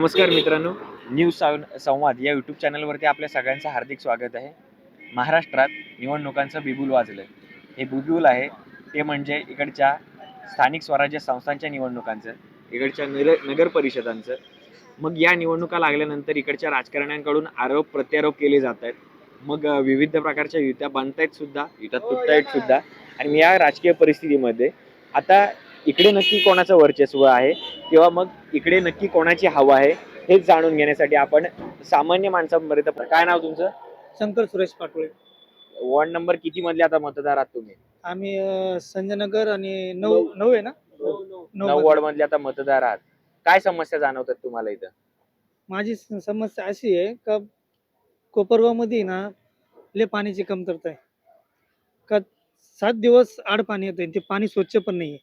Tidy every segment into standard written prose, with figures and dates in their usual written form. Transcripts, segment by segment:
नमस्कार मित्रांनो, संवाद या यूट्यूब चॅनलवरती आपल्या सगळ्यांचं हार्दिक स्वागत आहे. महाराष्ट्रात निवडणुकांचं बिगुल वाजलं. हे बिगुल आहे ते म्हणजे इकडच्या स्थानिक स्वराज्य संस्थांच्या निवडणुकांचं, इकडच्या नगर परिषदांचं. मग या निवडणुका लागल्यानंतर इकडच्या राजकारण्यांकडून आरोप प्रत्यारोप केले जात आहेत. मग विविध प्रकारच्या युत्या बांधतायत सुद्धा, युत्या तुटतायत सुद्धा. आणि या राजकीय परिस्थितीमध्ये आता इकडे नक्की कोणाचं वर्चस्व आहे किंवा मग इकडे नक्की कोणाची हवा आहे हेच जाणून घेण्यासाठी आपण सामान्य माणसांपर्यंत. काय नाव तुमचं? शंकर सुरेश पाटोळे. वॉर्ड नंबर किती मधले आता मतदार आहात तुम्ही? आम्ही संजयनगर आणि 9 आहे ना, 9 वॉर्ड मधले आता मतदार आहात. काय समस्या जाणवतात तुम्हाला इथं? माझी समस्या अशी आहे का कोपरगाव मध्ये ना लय पाण्याची कमतरता आहे. का 7 दिवस आड पाणी येतं, ते पाणी स्वच्छ पण नाहीये.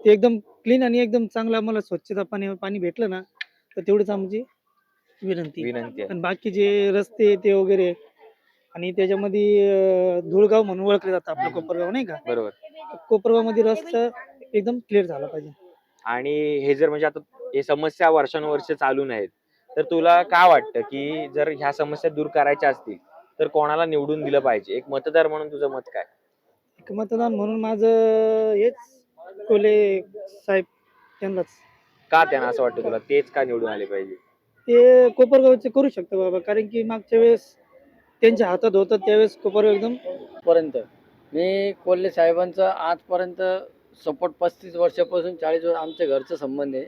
ते एकदम क्लीन आणि एकदम चांगलं आम्हाला स्वच्छता पाणी भेटलं ना तर तेवढीच आमची विनंती आहे. आणि बाकी जे रस्ते ते वगैरे आणि त्याच्यामध्ये धुळगाव म्हणून ओळखले जातं आपलं कोपरगाव, नाही का? बरोबर. कोपरगाव मध्ये रस्ता एकदम क्लिअर झाला पाहिजे. आणि हे जर म्हणजे आता हे समस्या वर्षानुवर्ष चालून आहेत, तर तुला काय वाटतं की जर ह्या समस्या दूर करायच्या असतील तर कोणाला निवडून दिलं पाहिजे? एक मतदार म्हणून तुझं मत काय? एक मतदान म्हणून माझं हेच कोले साहेब त्यांनाच. का त्यांना असं वाटतं तुला तेच का निवडून आले पाहिजे? ते कोपरगावचे करू शकतं बाबा, कारण की मागच्या वेळेस त्यांच्या हातात होतं त्यावेळेस कोपरगाव एकदम पर्यंत मी कोल्हे साहेबांचा आजपर्यंत सपोर्ट 35 वर्षापासून 40 वर्ष आमच्या घरचं संबंध आहे.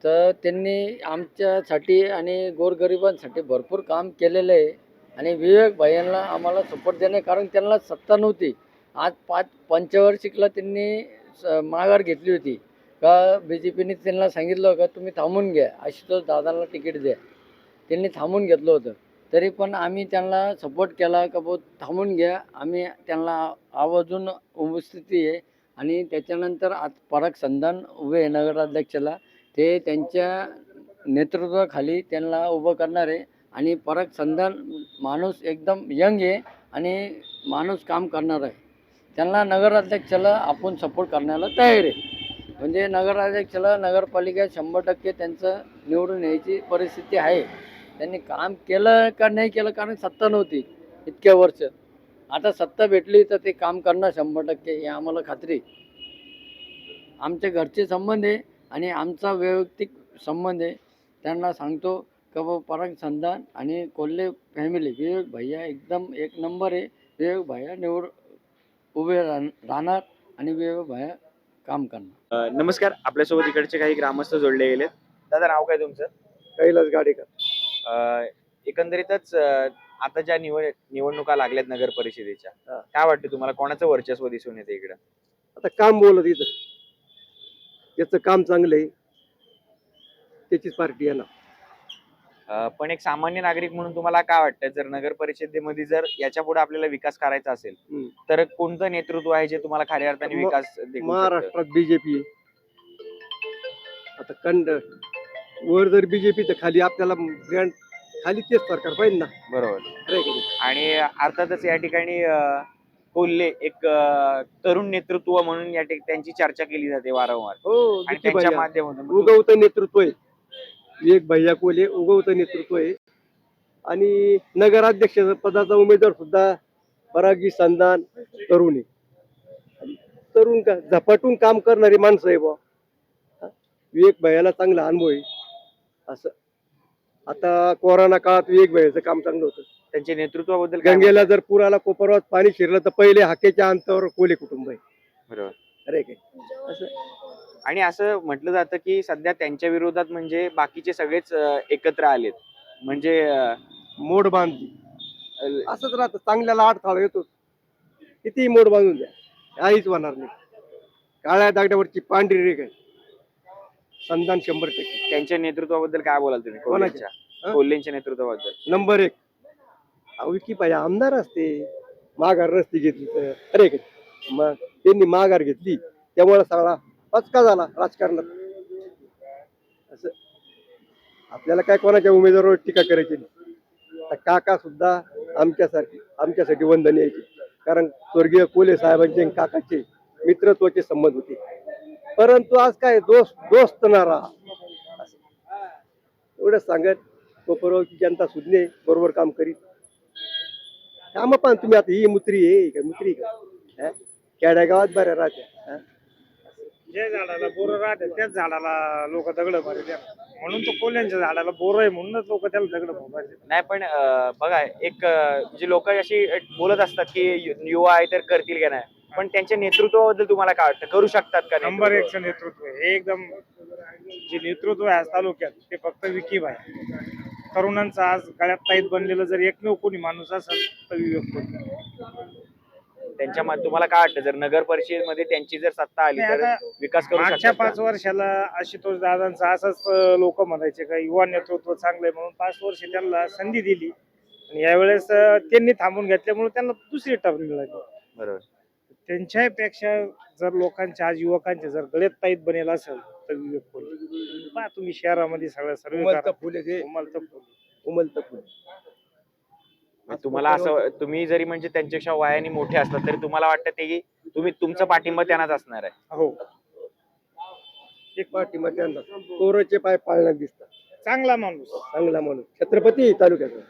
तर त्यांनी आमच्यासाठी आणि गोरगरिबांसाठी भरपूर काम केलेलं आहे आणि विवेक भाईंना आम्हाला सपोर्ट देणे, कारण त्यांना सत्ता नव्हती. आज 5 पंचवार्षिकला त्यांनी माघार घेतली होती का BJPने त्यांना सांगितलं का तुम्ही थांबून घ्या, आशुतोष दादांना तिकीट द्या. त्यांनी थांबून घेतलं होतं. तरी पण आम्ही त्यांना सपोर्ट केला का भाऊ थांबून घ्या, आम्ही त्यांना आवर्जून उपस्थिती आहे. आणि त्याच्यानंतर आज पराग संधान उभे आहे नगराध्यक्षाला, ते त्यांच्या नेतृत्वाखाली त्यांना उभं करणार आहे. आणि पराग संधान माणूस एकदम यंग आहे आणि माणूस काम करणार आहे. त्यांना नगराध्यक्षाला आपण सपोर्ट करण्याला तयार आहे. म्हणजे नगराध्यक्षाला नगरपालिका 100% त्यांचं निवडून यायची परिस्थिती आहे. त्यांनी काम केलं का नाही केलं, कारण सत्ता नव्हती इतक्या वर्ष. आता सत्ता भेटली तर ते काम करणार 100%, हे आम्हाला खात्री. आमच्या घरचे संबंध आहे आणि आमचा वैयक्तिक संबंध आहे. त्यांना सांगतो का बाबा पराग संधान आणि कोल्हे फॅमिली, विवेक भैया एकदम एक नंबर आहे. विवेक भैया उभे राहणार आणि विवेक भैया काम करणार. नमस्कार, आपल्यासोबत इकडचे काही ग्रामस्थ जोडले गेलेत. दादा, नाव काय तुमचं? कैलास गाडेकर. एकंदरीतच आता ज्या निवडणुका लागल्यात नगर परिषदेच्या, काय वाटतं तुम्हाला कोणाचं वर्चस्व दिसून येते इकडं? आता काम बोलत इथं याचं काम चांगलं आहे, त्याचीच पार्टी आहे ना. पण एक सामान्य नागरिक म्हणून तुम्हाला काय वाटतं, जर नगर परिषदेमध्ये जर याच्या पुढे आपल्याला विकास करायचा असेल तर कोणतं नेतृत्व आहे जे तुम्हाला खऱ्या अर्थाने विकास देखू शकतं? महाराष्ट्रात बीजेपी. आता वर जर बीजेपी तर खाली आपल्याला खाली तेच सरकार पाहिजे ना. बरोबर. आणि अर्थातच या ठिकाणी कोल्हे एक तरुण नेतृत्व म्हणून त्यांची चर्चा केली जाते वारंवार. हो, आणि त्यांच्या माध्यमातून उगवतं नेतृत्व आहे. विवेक भैया कोल्हे उगवतं नेतृत्व आहे. आणि नगराध्यक्ष पदाचा उमेदवार सुद्धा परागी संधान तरुण आहे. तरुण का झपाटून काम करणारी माणसं आहे बा. विवेक भैयाला चांगला अनुभव आहे. असं आता कोरोना काळात विवेक भैयाचं काम चांगलं होतं. त्यांच्या नेतृत्वाबद्दल गंगेला जर पुराला कोपरगावात पाणी शिरलं तर पहिले हाकेच्या अंतावर कोल्हे कुटुंब आहे. बरोबर. अरे काय असं. आणि असं म्हटलं जातं की सध्या त्यांच्या विरोधात म्हणजे बाकीचे सगळेच एकत्र आलेत, म्हणजे मोड बांधली. असंच राहतं, चांगल्याला अडथळा येतो. कितीही मोड बांधून द्या, काहीच होणार नाही. काळ्या दागड्यावरची पांढरी रेख आहे. संधान 100%. त्यांच्या नेतृत्वाबद्दल काय बोलाल तुम्ही? कोल्हेंच्या नेतृत्वाबद्दल नंबर 1. विकी पाहिजे आमदार असते, माघार रस्ती घेतली तर. अरे काय मग त्यांनी माघार घेतली त्यामुळे सगळा पचका झाला राजकारणात. असं आपल्याला काय कोणाच्या उमेदवारावर टीका करायची नाही. काका सुद्धा आमच्यासाठी वंदन यायचे, कारण स्वर्गीय कोल्हे साहेबांचे काकाचे मित्रत्वाचे संबंध होते. परंतु आज काय दोस्त न राहा. एवढंच सांगत कोपरगावची जनता सुज्ञे बरोबर काम करीत. काम पण तुम्ही आता ही मुत्री आहे का मुत्री का हा? खेड्यागावात बऱ्या राहत्या. ज्या झाडाला बोरं राहते त्याच झाडाला लोक दगड मारतात. म्हणून तो कोल्ह्यांच्या झाडाला बोरं आहे म्हणूनच लोक त्याला दगड मारतात. नाही पण बघा एक जी लोक अशी बोलत असतात की युवा आहे तर करतील का नाही, पण त्यांच्या नेतृत्वाबद्दल तुम्हाला काय वाटतं, करू शकतात का नंबर नेतृत्व? एकचं नेतृत्व आहे. हे एकदम जे नेतृत्व आहे आज तालुक्यात ते फक्त विकीब आहे. तरुणांचं आज गळ्यात ताईत बनलेलं जर एकमेव कोणी माणूस असेल तर विवेक कोल्हे. त्यांच्या तुम्हाला काय वाटतं जर नगर परिषदेमध्ये त्यांची जर सत्ता आली नाही, तर आता विकास करू मागच्या शकतात 5 का? वर्षाला आशुतोष दादांचं असंच लोक म्हणायचे का युवा नेतृत्व चांगलंय म्हणून 5 वर्ष त्यांना संधी दिली आणि यावेळेस त्यांनी थांबून घेतल्यामुळे त्यांना दुसरी टर्म मिळाली. बरोबर. त्यांच्यापेक्षा जर लोकांच्या आज युवकांचे जर गळ्यात ताईत बनेल असेल तर विवेक कोल्हे. पहा तुम्ही शहरामध्ये सगळं सर्वे उमलतं फुल आहे ते. उमलतं फुल. तुम्हाला असं तुम्ही जरी म्हणजे त्यांच्यापेक्षा वयाने मोठे असतात तरी तुम्हाला वाटतं ते की तुम्ही तुमचा पाठिंबा त्यांनाच असणार आहे? हो, एक पाठीमध्ये त्यांना कोरोचे पाय पाळण्यात दिसतात. चांगला माणूस. चांगला माणूस छत्रपती तालुक्याचा.